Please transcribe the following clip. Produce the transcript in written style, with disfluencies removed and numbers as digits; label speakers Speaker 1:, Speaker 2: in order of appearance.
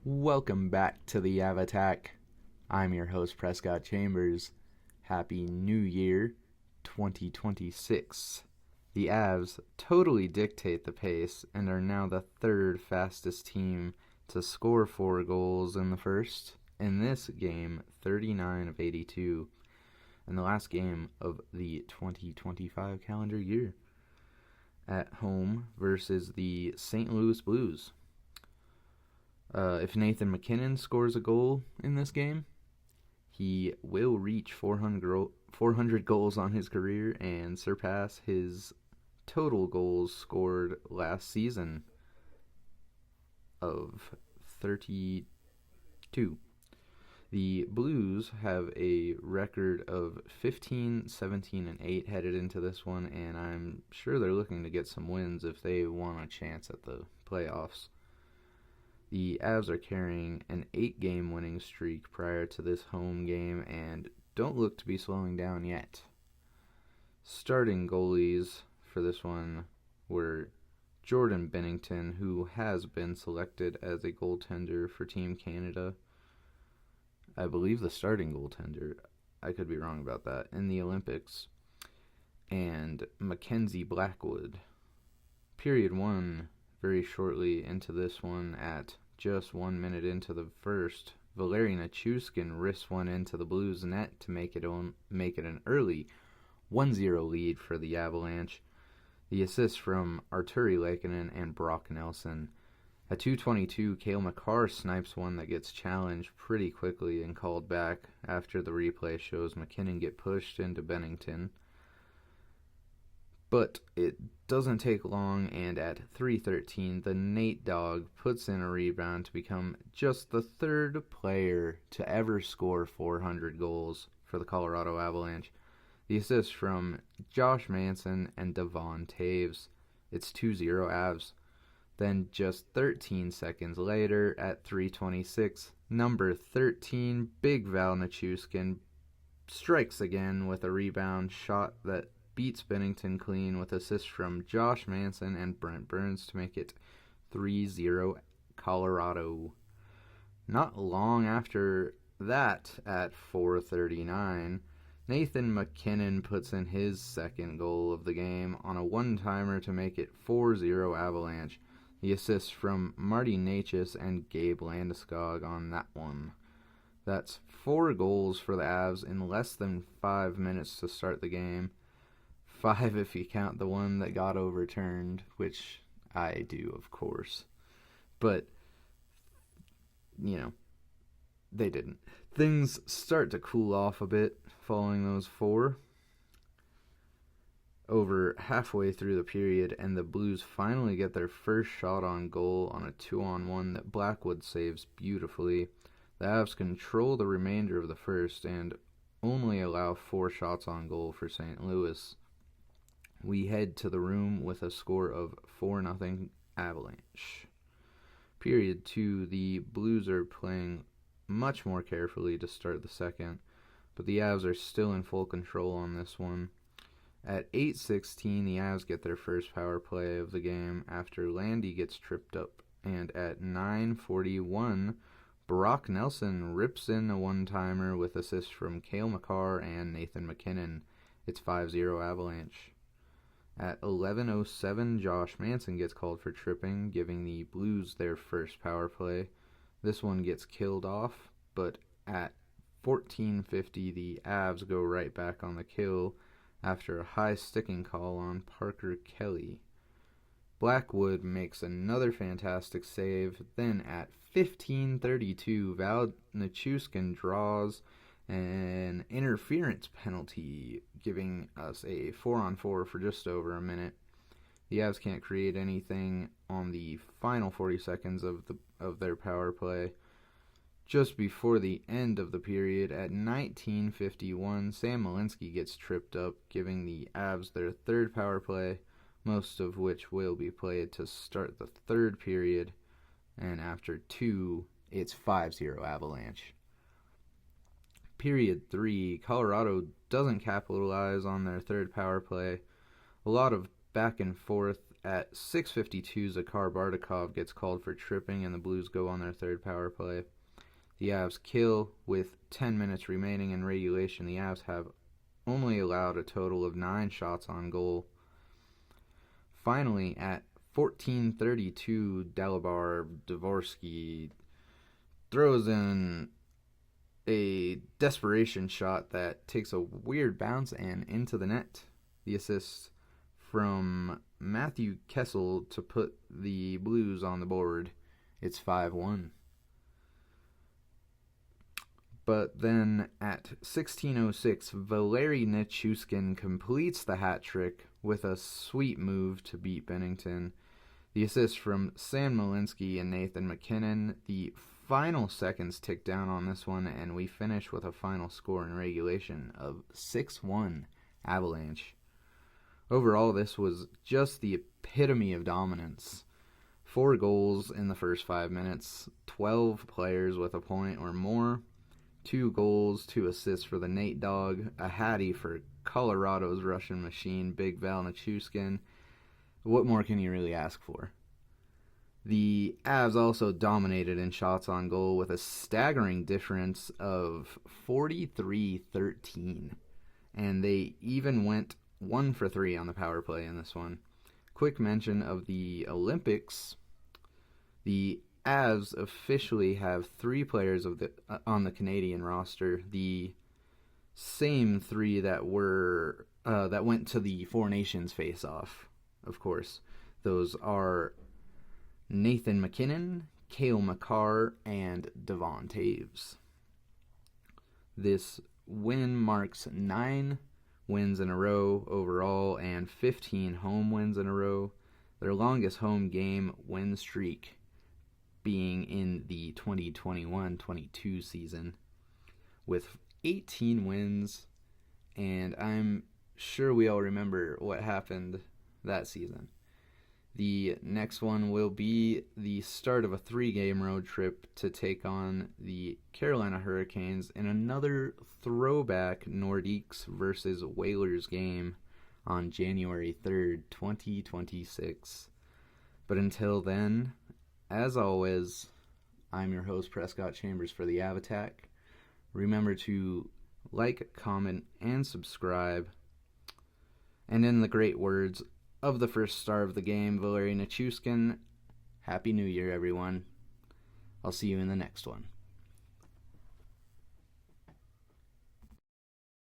Speaker 1: Welcome back to the Avatak. I'm your host, Prescott Chambers. Happy New Year 2026. The Avs totally dictate the pace and are now the third fastest team to score 4 goals in the first. In this game, 39 of 82. In the last game of the 2025 calendar year. At home versus the St. Louis Blues. If Nathan MacKinnon scores a goal in this game, he will reach 400 goals on his career and surpass his total goals scored last season of 32. The Blues have a record of 15, 17, and 8 headed into this one, and I'm sure they're looking to get some wins if they want a chance at the playoffs. The Avs are carrying an 8-game winning streak prior to this home game and don't look to be slowing down yet. Starting goalies for this one were Jordan Binnington, who has been selected as a goaltender for Team Canada. I believe the starting goaltender, I could be wrong about that, in the Olympics. And Mackenzie Blackwood. Period 1. Very shortly into this one, at just 1 minute into the first, Valeri Nichushkin risks one into the Blues net to make it an early 1-0 lead for the Avalanche. The assist from Arturi Lehkonen and Brock Nelson. At 2:22, Cale Makar snipes one that gets challenged pretty quickly and called back after the replay shows MacKinnon get pushed into Binnington. But it doesn't take long, and at 3:13, the Nate Dogg puts in a rebound to become just the third player to ever score 400 goals for the Colorado Avalanche. The assist from Josh Manson and Devon Taves. It's 2-0 Avs. Then just 13 seconds later, at 3:26, number 13, Big Val Nichushkin strikes again with a rebound shot that beats Binnington clean with assists from Josh Manson and Brent Burns to make it 3-0 Colorado. Not long after that, at 4:39, Nathan MacKinnon puts in his second goal of the game on a one-timer to make it 4-0 Avalanche. The assist from Marty Necas and Gabe Landeskog on that one. That's 4 goals for the Avs in less than 5 minutes to start the game. 5 if you count the one that got overturned, which I do, of course. But, they didn't. Things start to cool off a bit following those 4. Over halfway through the period, and the Blues finally get their first shot on goal on a 2-on-1 that Blackwood saves beautifully. The Avs control the remainder of the first and only allow 4 shots on goal for St. Louis. We head to the room with a score of 4-0 Avalanche. Period 2, the Blues are playing much more carefully to start the second, but the Avs are still in full control on this one. At 8:16, the Avs get their first power play of the game after Landy gets tripped up, and at 9:41, Brock Nelson rips in a one-timer with assists from Cale Makar and Nathan MacKinnon. It's 5-0 Avalanche. At 11:07, Josh Manson gets called for tripping, giving the Blues their first power play. This one gets killed off, but at 14:50, the Avs go right back on the kill after a high sticking call on Parker Kelly. Blackwood makes another fantastic save. Then at 15:32, Val Nichushkin draws an interference penalty, giving us a 4-on-4 for just over a minute. The Avs can't create anything on the final 40 seconds of their power play. Just before the end of the period, at 19:51, Sam Malinsky gets tripped up, giving the Avs their third power play, most of which will be played to start the third period. And after 2, it's 5-0 Avalanche. Period 3, Colorado doesn't capitalize on their third power play. A lot of back and forth at 6:52, Zakhar Bardakov gets called for tripping, and the Blues go on their third power play. The Avs kill with 10 minutes remaining in regulation. The Avs have only allowed a total of 9 shots on goal. Finally, at 14:32, Dalibor Dvorsky throws in a desperation shot that takes a weird bounce and into the net. The assist from Matthew Kessel to put the Blues on the board. It's 5-1. But then at 16:06, Valeri Nichushkin completes the hat trick with a sweet move to beat Bennington. The assist from Sam Malinsky and Nathan MacKinnon. The final seconds tick down on this one, and we finish with a final score in regulation of 6-1 Avalanche. Overall, this was just the epitome of dominance. 4 goals in the first 5 minutes, 12 players with a point or more, 2 goals, 2 assists for the Nate Dog, a Hatty for Colorado's Russian machine, Big Val Nichushkin. What more can you really ask for? The Avs also dominated in shots on goal with a staggering difference of 43-13. And they even went 1 for 3 on the power play in this one. Quick mention of the Olympics. The Avs officially have 3 players on the Canadian roster. The same 3 that went to the Four Nations face-off, of course. Those are Nathan MacKinnon, Cale Makar, and Devon Taves. This win marks 9 wins in a row overall and 15 home wins in a row. Their longest home game win streak being in the 2021-22 season with 18 wins, and I'm sure we all remember what happened that season. The next one will be the start of a 3-game road trip to take on the Carolina Hurricanes in another throwback Nordiques versus Whalers game on January 3rd, 2026. But until then, as always, I'm your host, Prescott Chambers, for the Av Attack. Remember to like, comment, and subscribe. And in the great words of the first star of the game, Valeri Nichushkin, Happy New Year, everyone. I'll see you in the next one.